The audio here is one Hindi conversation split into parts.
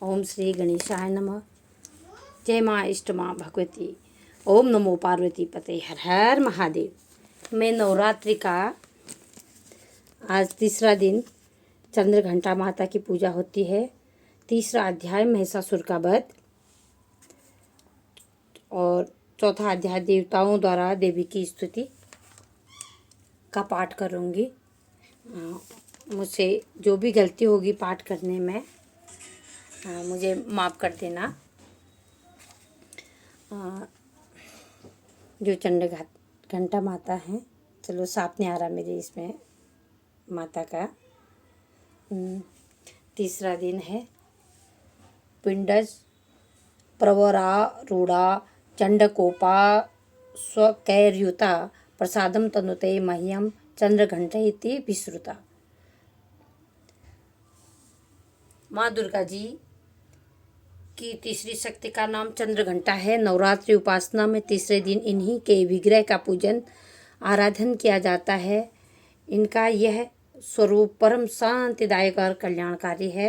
ओम श्री गणेशाय नमः। जय माँ इष्ट माँ भगवती। ओम नमो पार्वती पते। हर हर महादेव। मैं नवरात्रि का आज तीसरा दिन चंद्र घंटा माता की पूजा होती है। तीसरा अध्याय महिषासुर का वध और चौथा अध्याय देवताओं द्वारा देवी की स्तुति का पाठ करूँगी। मुझसे जो भी गलती होगी पाठ करने में मुझे माफ़ कर देना। जो चंद्र घंटा माता हैं, चलो साफ नहीं आ रहा मेरे इसमें माता का। तीसरा दिन है। पिंडज प्रवरारूढ़ा चंडकोपा स्वकैर्युता प्रसादम तनुते मह्यम चंद्रघंटैति विश्रुता। माँ दुर्गा जी की तीसरी शक्ति का नाम चंद्रघंटा है। नवरात्रि उपासना में तीसरे दिन इन्हीं के विग्रह का पूजन आराधन किया जाता है। इनका यह स्वरूप परम शांतिदायक और कल्याणकारी है।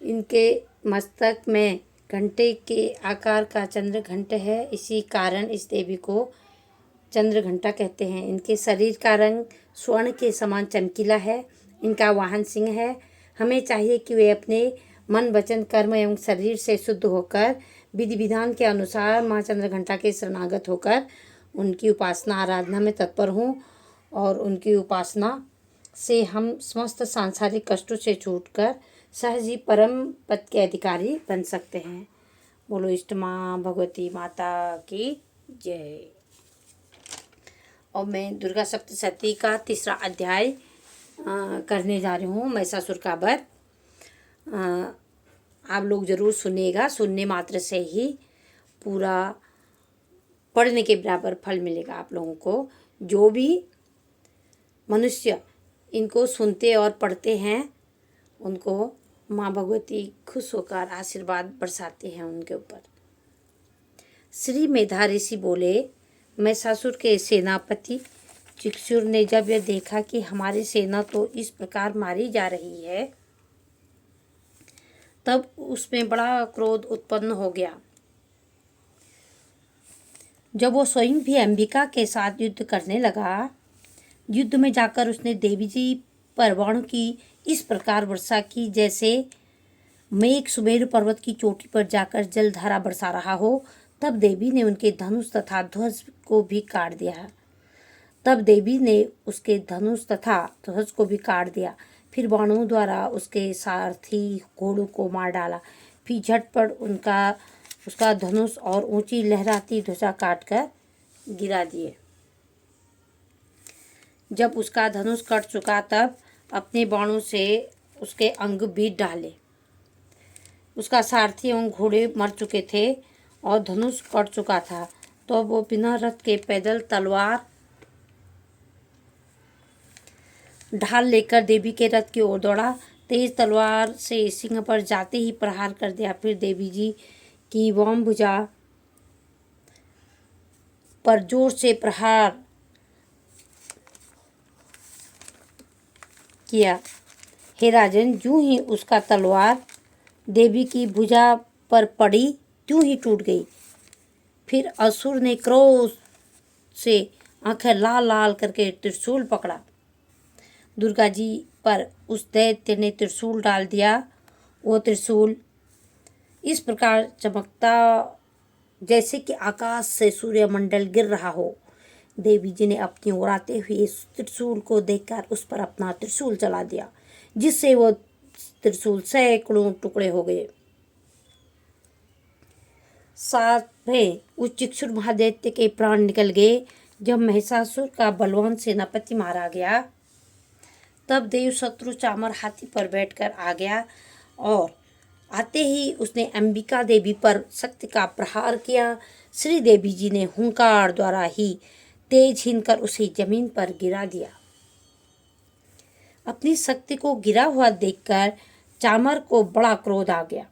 इनके मस्तक में घंटे के आकार का चंद्र घंट है, इसी कारण इस देवी को चंद्र घंटा कहते हैं। इनके शरीर का रंग स्वर्ण के समान चमकीला है। इनका वाहन सिंह है। हमें चाहिए कि वे अपने मन वचन कर्म एवं शरीर से शुद्ध होकर विधि विधान के अनुसार माँ चंद्रघंटा के शरणागत होकर उनकी उपासना आराधना में तत्पर हों और उनकी उपासना से हम समस्त सांसारिक कष्टों से छूटकर सहज ही परम पद के अधिकारी बन सकते हैं। बोलो इष्ट माँ भगवती माता की जय। और मैं दुर्गा सप्तशती का तीसरा अध्याय करने जा रही हूँ, महिषासुर का वध। आप लोग ज़रूर सुनिएगा। सुनने मात्र से ही पूरा पढ़ने के बराबर फल मिलेगा आप लोगों को। जो भी मनुष्य इनको सुनते और पढ़ते हैं उनको माँ भगवती खुश होकर आशीर्वाद बरसाते हैं उनके ऊपर। श्री मेधा ऋषि बोले, महिषासुर के सेनापति चिक्षुर ने जब यह देखा कि हमारी सेना तो इस प्रकार मारी जा रही है, तब उसमें बड़ा क्रोध उत्पन्न हो गया। जब वो स्वयं भी अंबिका के साथ युद्ध करने लगा, युद्ध में जाकर उसने देवी जी पर बाणों की इस प्रकार वर्षा की जैसे मेघ सुमेरु पर्वत की चोटी पर जाकर जलधारा बरसा रहा हो। तब देवी ने उनके धनुष तथा ध्वज को भी काट दिया। फिर बाणों द्वारा उसके सारथी घोड़ों को मार डाला। फिर झटपट उसका धनुष और ऊंची लहराती ध्वजा काटकर गिरा दिए। जब उसका धनुष कट चुका तब अपने बाणों से उसके अंग बीत डाले। उसका सारथी एवं घोड़े मर चुके थे और धनुष कट चुका था, तो वो बिना रथ के पैदल तलवार ढाल लेकर देवी के रथ की ओर दौड़ा। तेज तलवार से सिंह पर जाते ही प्रहार कर दिया। फिर देवी जी की वाम भुजा पर जोर से प्रहार किया। हे राजन, यूं ही उसका तलवार देवी की भुजा पर पड़ी, त्यों ही टूट गई। फिर असुर ने क्रोध से आंखें लाल लाल करके त्रिशूल पकड़ा। दुर्गा जी पर उस दैत्य ने त्रिशूल डाल दिया। वो त्रिशूल इस प्रकार चमकता जैसे कि आकाश से सूर्यमंडल गिर रहा हो। देवी जी ने अपनी ओर आते हुए इस त्रिशूल को देखकर उस पर अपना त्रिशूल चला दिया, जिससे वो त्रिशूल सैकड़ों टुकड़े हो गए। साथ में उस चिक्षुर महादैत्य के प्राण निकल गए। जब महिषासुर का बलवान सेनापति मारा गया, तब देव शत्रु चामर हाथी पर बैठकर आ गया और आते ही उसने अंबिका देवी पर शक्ति का प्रहार किया। श्री देवी जी ने हुंकार द्वारा ही तेज छीनकर उसे जमीन पर गिरा दिया। अपनी शक्ति को गिरा हुआ देखकर चामर को बड़ा क्रोध आ गया।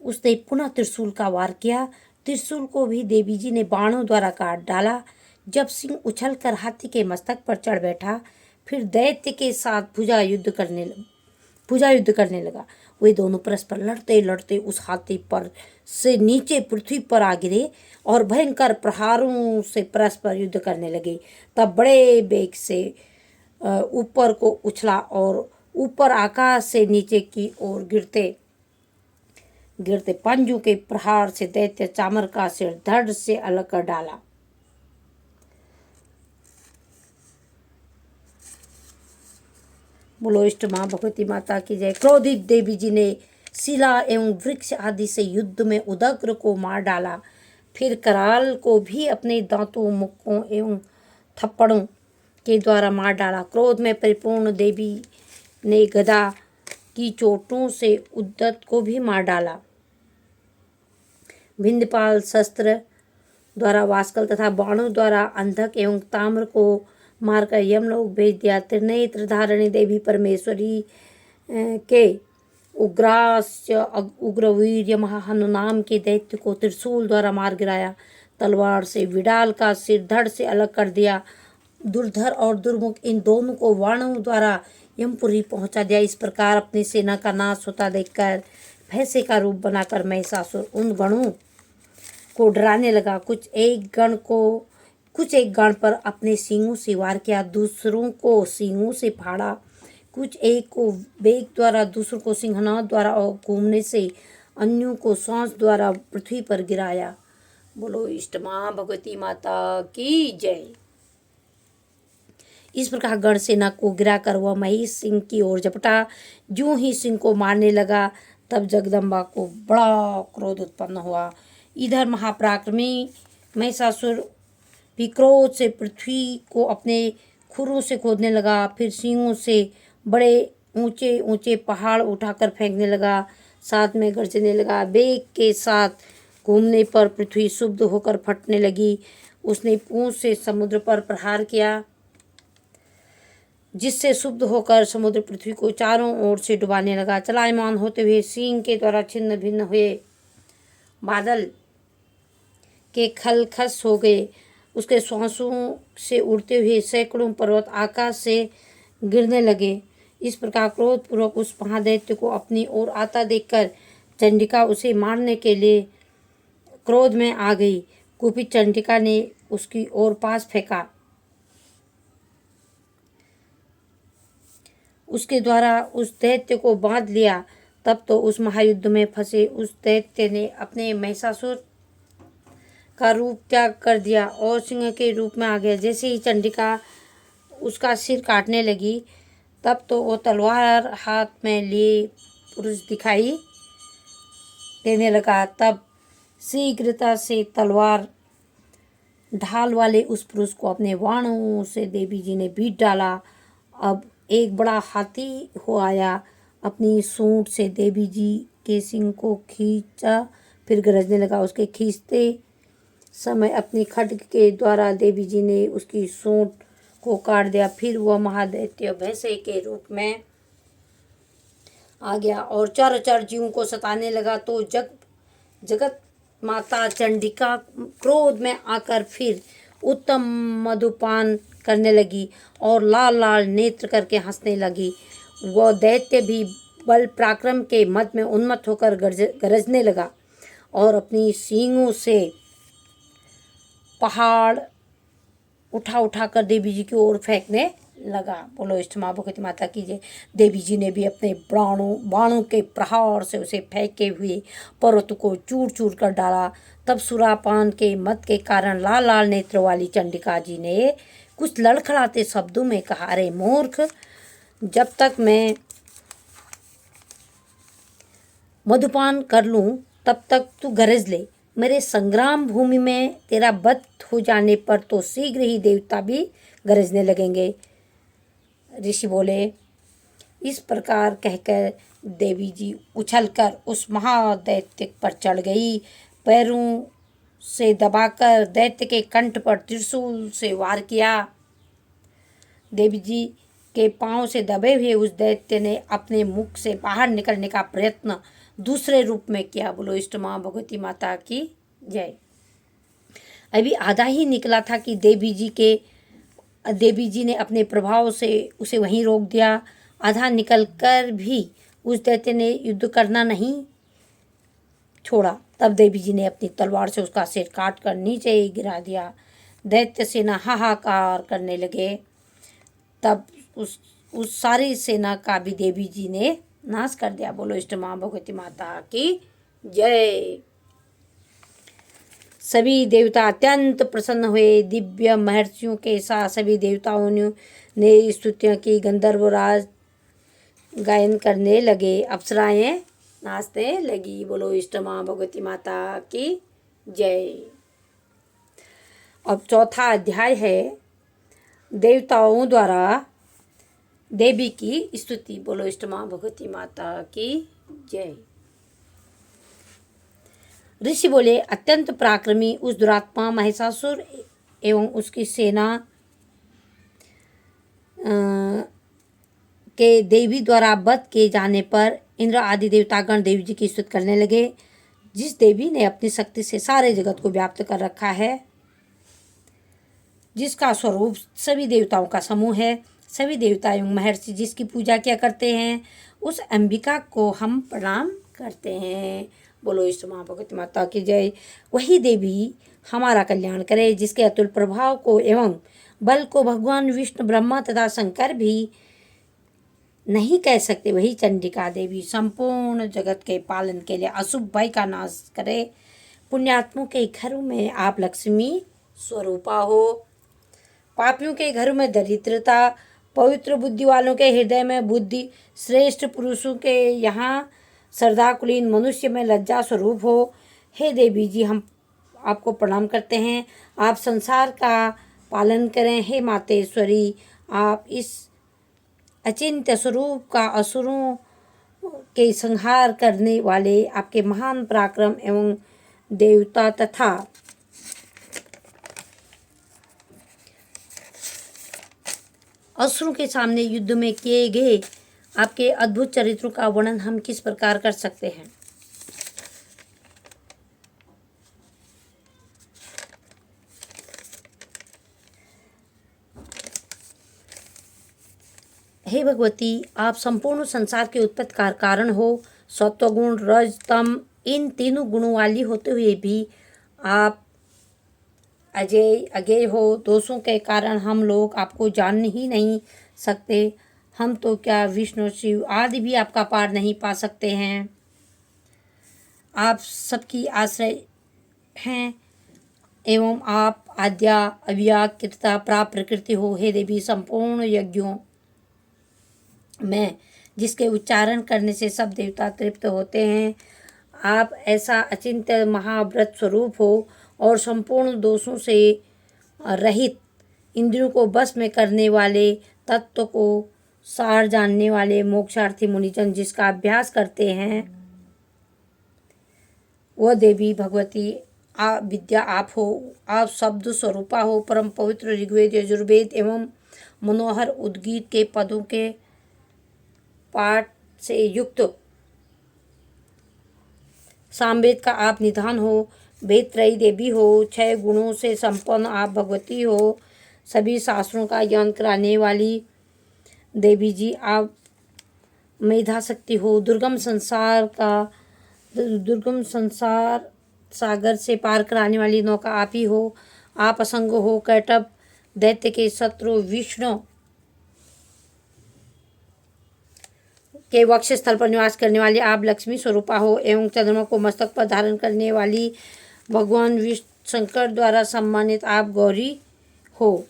उसने पुनः त्रिशूल का वार किया। त्रिशूल को भी देवी जी ने बाणों द्वारा काट डाला। जब सिंह उछलकर हाथी के मस्तक पर चढ़ बैठा, फिर दैत्य के साथ भुजा युद्ध करने लगा। वे दोनों परस्पर लड़ते लड़ते उस हाथी पर से नीचे पृथ्वी पर आ गिरे और भयंकर प्रहारों से परस्पर युद्ध करने लगे। तब बड़े वेग से ऊपर को उछला और ऊपर आकाश से नीचे की ओर गिरते गिरते पंजों के प्रहार से दैत्य चामर का सिर धड़ से अलग कर डाला। बोलो इष्ट माँ भगवती माता की जय। क्रोधित देवी जी ने शिला एवं वृक्ष आदि से युद्ध में उदग्र को मार डाला। फिर कराल को भी अपने दांतों, मुक्कों एवं थप्पड़ों के द्वारा मार डाला। क्रोध में परिपूर्ण देवी ने गदा की चोटों से उद्धत को भी मार डाला। भिंदपाल शस्त्र द्वारा वास्कल तथा बाणों द्वारा अंधक एवं ताम्र को मारकर यमलोक भेज दिया। त्रिनेत्र धारिणी देवी परमेश्वरी के उग्रास्य उग्रवीर्य महाहनु नाम के दैत्य को त्रिशूल द्वारा मार गिराया। तलवार से विडाल का सिर धड़ से अलग कर दिया। दुर्धर और दुर्मुख इन दोनों को वाणों द्वारा यमपुरी पहुंचा दिया। इस प्रकार अपनी सेना का नाश होता देखकर भैंसे का रूप बनाकर महिषासुर उन गणों को डराने लगा। कुछ एक गण पर अपने सींगों से वार किया, दूसरों को सींगों से फाड़ा। कुछ एक को वेग द्वारा, दूसरों को सिंहनाद द्वारा और घूमने से अन्यों को सांस द्वारा पृथ्वी पर गिराया। बोलो इष्ट माँ भगवती माता की जय। इस प्रकार गण सेना को गिराकर वह महेश सिंह की ओर झपटा। जो ही सिंह को मारने लगा तब जगदम्बा को बड़ा क्रोध उत्पन्न हुआ। इधर महापराक्रमी महिषासुर भी क्रोध से पृथ्वी को अपने खुरों से खोदने लगा। फिर सींगों से बड़े ऊंचे ऊंचे पहाड़ उठाकर फेंकने लगा। साथ में गरजने लगा। वेग के साथ घूमने पर पृथ्वी शुद्ध होकर फटने लगी। उसने पूंछ से समुद्र पर प्रहार किया, जिससे शुद्ध होकर समुद्र पृथ्वी को चारों ओर से डुबाने लगा। चलायमान होते हुए सिंह के द्वारा छिन्न भिन्न हुए बादल के खलखस हो गए। उसके श्वासों से उड़ते हुए सैकड़ों पर्वत आकाश से गिरने लगे। इस प्रकार क्रोधपूर्वक उस महादैत्य को अपनी ओर आता देखकर चंडिका उसे मारने के लिए क्रोध में आ गई। कुपित चंडिका ने उसकी ओर पास फेंका। उसके द्वारा उस दैत्य को बांध लिया। तब तो उस महायुद्ध में फंसे उस दैत्य ने अपने महिषासुर का रूप त्याग कर दिया और सिंह के रूप में आ गया। जैसे ही चंडिका उसका सिर काटने लगी तब तो वो तलवार हाथ में लिए पुरुष दिखाई देने लगा। तब शीघ्रता से तलवार ढाल वाले उस पुरुष को अपने बाणों से देवी जी ने बीट डाला। अब एक बड़ा हाथी हो आया। अपनी सूंड से देवी जी के सिंह को खींचा, फिर गरजने लगा। उसके खींचते समय अपनी खड्ग के द्वारा देवी जी ने उसकी सूंड को काट दिया। फिर वह महादैत्य भैंसे के रूप में आ गया और चर चर जीवों को सताने लगा। तो जगत माता चंडिका क्रोध में आकर फिर उत्तम मधुपान करने लगी और लाल लाल नेत्र करके हंसने लगी। वह दैत्य भी बल पराक्रम के मद में उन्मत्त होकर गरजने लगा और अपनी सींगों से पहाड़ उठा कर देवी जी की ओर फेंकने लगा। बोलो इष्ट माँ भगवती माता की जय। देवी जी ने भी अपने बाणों के प्रहार से उसे फेंके हुए पर्वत को चूर चूर कर डाला। तब सुरापान के मद के कारण लाल लाल नेत्र वाली चंडिका जी ने कुछ लड़खड़ाते शब्दों में कहा, अरे मूर्ख, जब तक मैं मधुपान कर लूं तब तक तू गरज ले। मेरे संग्राम भूमि में तेरा वध हो जाने पर तो शीघ्र ही देवता भी गरजने लगेंगे। ऋषि बोले। इस प्रकार कहकर देवी जी उछलकर उस महादैत्य पर चढ़ गई। पैरों से दबाकर दैत्य के कंठ पर त्रिशूल से वार किया। देवी जी के पांव से दबे हुए उस दैत्य ने अपने मुख से बाहर निकलने का प्रयत्न दूसरे रूप में किया। बोलो इष्ट माँ भगवती माता की जय। अभी आधा ही निकला था कि देवी जी ने अपने प्रभाव से उसे वहीं रोक दिया। आधा निकलकर भी उस दैत्य ने युद्ध करना नहीं छोड़ा। तब देवी जी ने अपनी तलवार से उसका सिर काट कर नीचे ही गिरा दिया। दैत्य सेना हाहाकार करने लगे। तब उस सारी सेना का भी देवी जी ने नाश कर दिया। बोलो इष्ट माँ भगवती माता की जय। सभी देवता अत्यंत प्रसन्न हुए। दिव्य महर्षियों के साथ सभी देवताओं ने स्तुतियाँ की। गंधर्वराज गायन करने लगे, अप्सराएं नाचने लगी। बोलो इष्ट माँ भगवती माता की जय। अब चौथा अध्याय है देवताओं द्वारा देवी की स्तुति। बोलो इष्ट माँ भगवती माता की जय। ऋषि बोले, अत्यंत पराक्रमी उस दुरात्मा महिषासुर एवं उसकी सेना के देवी द्वारा वध किए जाने पर इंद्र आदि देवतागण देवी जी की स्तुति करने लगे। जिस देवी ने अपनी शक्ति से सारे जगत को व्याप्त कर रखा है, जिसका स्वरूप सभी देवताओं का समूह है, सभी देवता एवं महर्षि जिसकी पूजा किया करते हैं, उस अंबिका को हम प्रणाम करते हैं। बोलो इष्ट माँ भगवती माता की जय। वही देवी हमारा कल्याण करे, जिसके अतुल प्रभाव को एवं बल को भगवान विष्णु, ब्रह्मा तथा शंकर भी नहीं कह सकते। वही चंडिका देवी संपूर्ण जगत के पालन के लिए अशुभ भय का नाश करे। पुण्यात्मों के घरों में आप लक्ष्मी स्वरूपा हो। पापियों के घरों में दरिद्रता, पवित्र बुद्धि वालों के हृदय में बुद्धि, श्रेष्ठ पुरुषों के यहाँ श्रद्धा, कुलीन मनुष्य में लज्जा स्वरूप हो। हे देवी जी, हम आपको प्रणाम करते हैं। आप संसार का पालन करें। हे मातेश्वरी, आप इस अचिंत्य स्वरूप का असुरों के संहार करने वाले आपके महान पराक्रम एवं देवता तथा असुरों के सामने युद्ध में किए गए आपके अद्भुत चरित्रों का वर्णन हम किस प्रकार कर सकते हैं। हे भगवती, आप संपूर्ण संसार के उत्पत्ति का कारण हो। सत्वगुण, रज, तम इन तीनों गुणों वाली होते हुए भी आप अजय अज्ञेय हो। दोषों के कारण हम लोग आपको जान ही नहीं सकते। हम तो क्या विष्णु, शिव आदि भी आपका पार नहीं पा सकते हैं। आप सबकी आश्रय हैं एवं आप आद्या अव्या कृता प्राप्त प्रकृति हो। हे देवी, संपूर्ण यज्ञों में जिसके उच्चारण करने से सब देवता तृप्त होते हैं, आप ऐसा अचिंत्य महाव्रत स्वरूप हो और संपूर्ण दोषों से रहित, इंद्रियों को बस में करने वाले, तत्व को सार जानने वाले मोक्षार्थी मुनिजन जिसका अभ्यास करते हैं, वह देवी भगवती विद्या आप हो। आप शब्द स्वरूपा हो। परम पवित्र ऋग्वेद, यजुर्वेद एवं मनोहर उद्गीत के पदों के पाठ से युक्त सामवेद का आप निधान हो। वेदत्रयी देवी हो। 6 गुणों से संपन्न आप भगवती हो। सभी शास्त्रों का ज्ञान कराने वाली देवी जी आप मेधा शक्ति हो। दुर्गम संसार सागर से पार कराने वाली नौका आप ही हो। आप असंग हो। कैटभ दैत्य के शत्रु विष्णु के वक्ष स्थल पर निवास करने वाली आप लक्ष्मी स्वरूपा हो एवं चंद्रमा को मस्तक पर धारण करने वाली भगवान विष्णु शंकर द्वारा सम्मानित आप गौरी हो।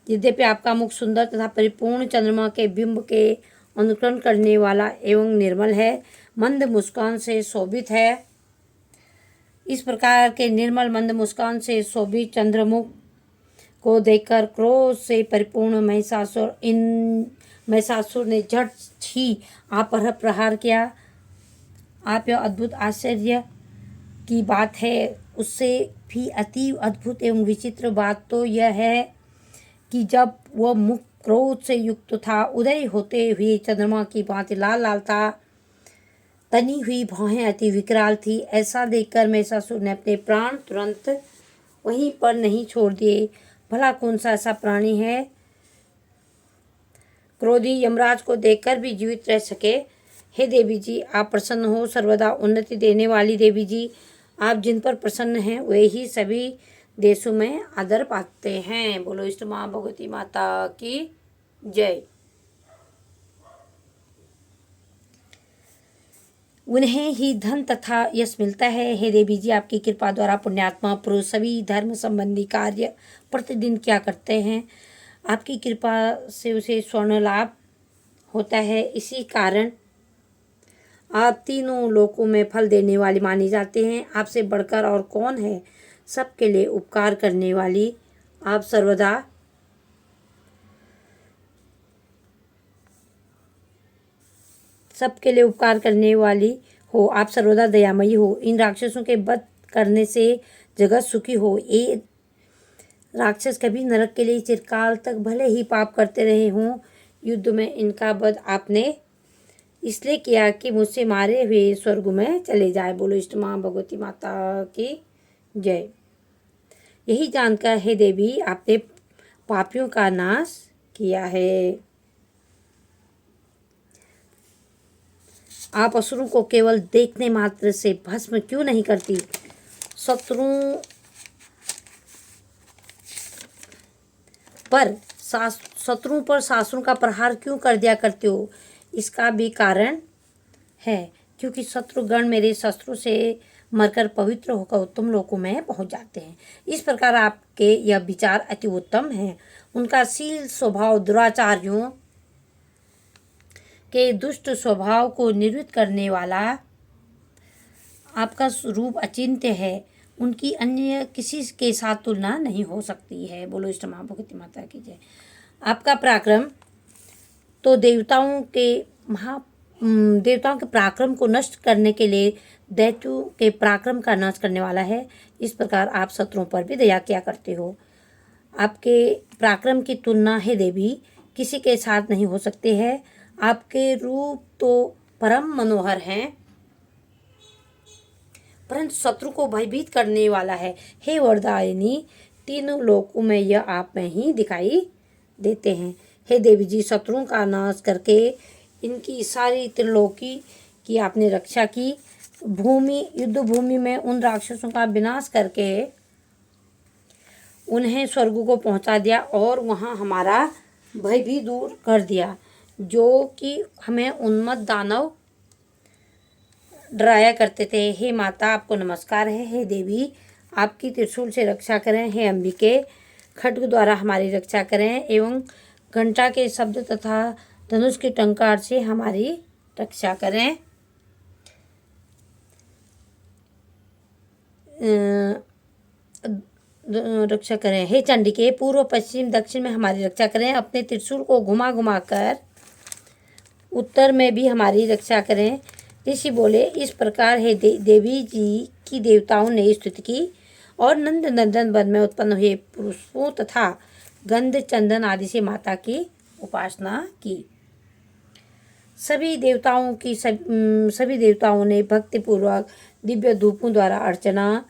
यद्यपि आपका मुख सुंदर तथा परिपूर्ण चंद्रमा के बिंब के अनुकरण करने वाला एवं निर्मल है, मंद मुस्कान से शोभित है। इस प्रकार के निर्मल मंद मुस्कान से शोभित चंद्रमुख को देखकर क्रोध से परिपूर्ण महिषासुर ने झट ही आप पर प्रहार किया। आप यह अद्भुत आश्चर्य की बात है। उससे भी अति अद्भुत एवं विचित्र बात तो यह है कि जब वह मुख क्रोध से युक्त था, उदय होते हुए चंद्रमा की भांति लाल लाल था, तनी हुई भौहें अति विकराल थी। ऐसा देखकर महिषासुर ने अपने प्राण तुरंत वहीं पर नहीं छोड़ दिए। भला कौन सा ऐसा प्राणी है क्रोधी यमराज को देखकर भी जीवित रह सके। हे देवी जी, आप प्रसन्न हो, सर्वदा उन्नति देने वाली देवी जी। आप जिन पर प्रसन्न हैं वे ही सभी देशों में आदर पाते हैं। बोलो इष्ट माँ भगवती माता की जय। उन्हें ही धन तथा यश मिलता है। हे देवी जी, आपकी कृपा द्वारा पुण्यात्मा पुरुष सभी धर्म संबंधी कार्य प्रतिदिन क्या करते हैं। आपकी कृपा से उसे स्वर्ण लाभ होता है। इसी कारण आप तीनों लोकों में फल देने वाली मानी जाते हैं। आपसे बढ़कर और कौन है। सबके लिए उपकार करने वाली आप सर्वदा सबके लिए उपकार करने वाली हो। आप सर्वदा दयामयी हो। इन राक्षसों के वध करने से जगत सुखी हो। ये राक्षस कभी नरक के लिए चिरकाल तक भले ही पाप करते रहे हों, युद्ध में इनका वध आपने इसलिए किया कि मुझसे मारे हुए स्वर्ग में चले जाए। बोलो इष्ट माँ भगवती माता की जय। यही जानकर हे देवी, आपने पापियों का नाश किया है। आप असुरों को केवल देखने मात्र से भस्म क्यों नहीं करती। शत्रुओं पर शास्त्रों का प्रहार क्यों कर दिया करते हो। इसका भी कारण है, क्योंकि शत्रुगण मेरे शस्त्रों से मरकर पवित्र होकर उत्तम लोकों में पहुंच जाते हैं। इस प्रकार आपके यह विचार अति उत्तम है। उनका शील स्वभाव दुराचारियों के दुष्ट स्वभाव को निवृत्त करने वाला आपका रूप अचिंत्य है। उनकी अन्य किसी के साथ तुलना नहीं हो सकती है। बोलो इष्ट माँ भगवती माता की जय। आपका पराक्रम तो देवताओं के पराक्रम को नष्ट करने के लिए दैत्यों के पराक्रम का नाश करने वाला है। इस प्रकार आप शत्रुओं पर भी दया किया करते हो। आपके पराक्रम की तुलना है देवी किसी के साथ नहीं हो सकते हैं। आपके रूप तो परम मनोहर हैं, परंतु शत्रु को भयभीत करने वाला है। हे वरदायिनी, तीनों लोकों में यह आप में ही दिखाई देते हैं। हे देवी जी, शत्रुओं का नाश करके इनकी सारी त्रिलोकी की आपने रक्षा की। युद्ध भूमि में उन राक्षसों का विनाश करके उन्हें स्वर्ग को पहुंचा दिया और वहां हमारा भय भी दूर कर दिया, जो कि हमें उन्मत्त दानव डराया करते थे। हे माता, आपको नमस्कार है। हे देवी, आपकी त्रिशूल से रक्षा करें। हे अंबिके, खड्ग द्वारा हमारी रक्षा करें एवं घंटा के शब्द तथा धनुष की टंकार से हमारी रक्षा करें। रक्षा करें। हे चंडिके, पूर्व पश्चिम दक्षिण में हमारी रक्षा करें। अपने त्रिशूल को घुमा घुमा कर उत्तर में भी हमारी रक्षा करें। ऋषि बोले, इस प्रकार हे देवी जी की देवताओं ने स्तुति की और नंद नंदन वन में उत्पन्न हुए पुष्पों तथा गंध चंदन आदि से माता की उपासना की। सभी देवताओं ने भक्तिपूर्वक दिव्य धूपों द्वारा अर्चना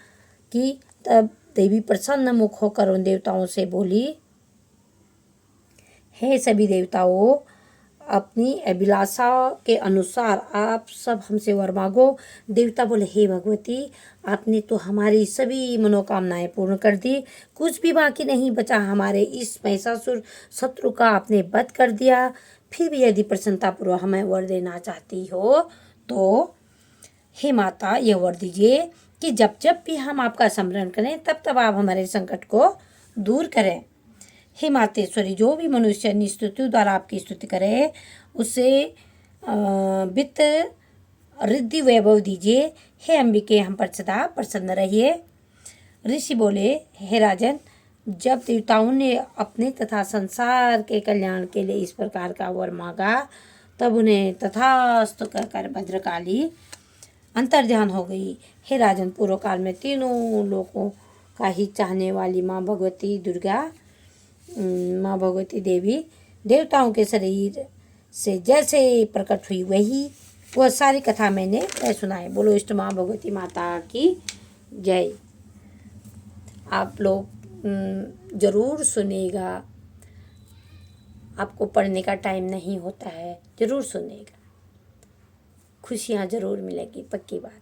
की। तब देवी प्रसन्न मुख होकर उन देवताओं से बोली, हे सभी देवताओं, अपनी अभिलाषा के अनुसार आप सब हमसे वर मांगो। देवता बोले, हे भगवती, आपने तो हमारी सभी मनोकामनाएं पूर्ण कर दी, कुछ भी बाकी नहीं बचा। हमारे इस महिषासुर शत्रु का आपने वध कर दिया। फिर भी यदि प्रसन्नतापूर्वक हमें वर देना चाहती हो तो हे माता, यह वर दीजिए कि जब जब भी हम आपका स्मरण करें तब तब आप हमारे संकट को दूर करें। हे मातेश्वरी, जो भी मनुष्य निस्तुति द्वारा आपकी स्तुति करे उसे वित्त रिद्धि वैभव दीजिए। हे अंबिके, हम पर सदा प्रसन्न रहिए। ऋषि बोले, हे राजन, जब देवताओं ने अपने तथा संसार के कल्याण के लिए इस प्रकार का वर मांगा तब उन्हें तथास्तु कहकर भद्रकाली अंतर्ध्यान हो गई। हे राजन, पूर्व काल में तीनों लोगों का ही चाहने वाली माँ भगवती देवी देवताओं के शरीर से जैसे प्रकट हुई वह सारी कथा मैंने सुनाई। बोलो इष्ट माँ भगवती माता की जय। आप लोग ज़रूर सुनेगा, आपको पढ़ने का टाइम नहीं होता है, ज़रूर सुनेगा। खुशियाँ ज़रूर मिलेगी, पक्की बात।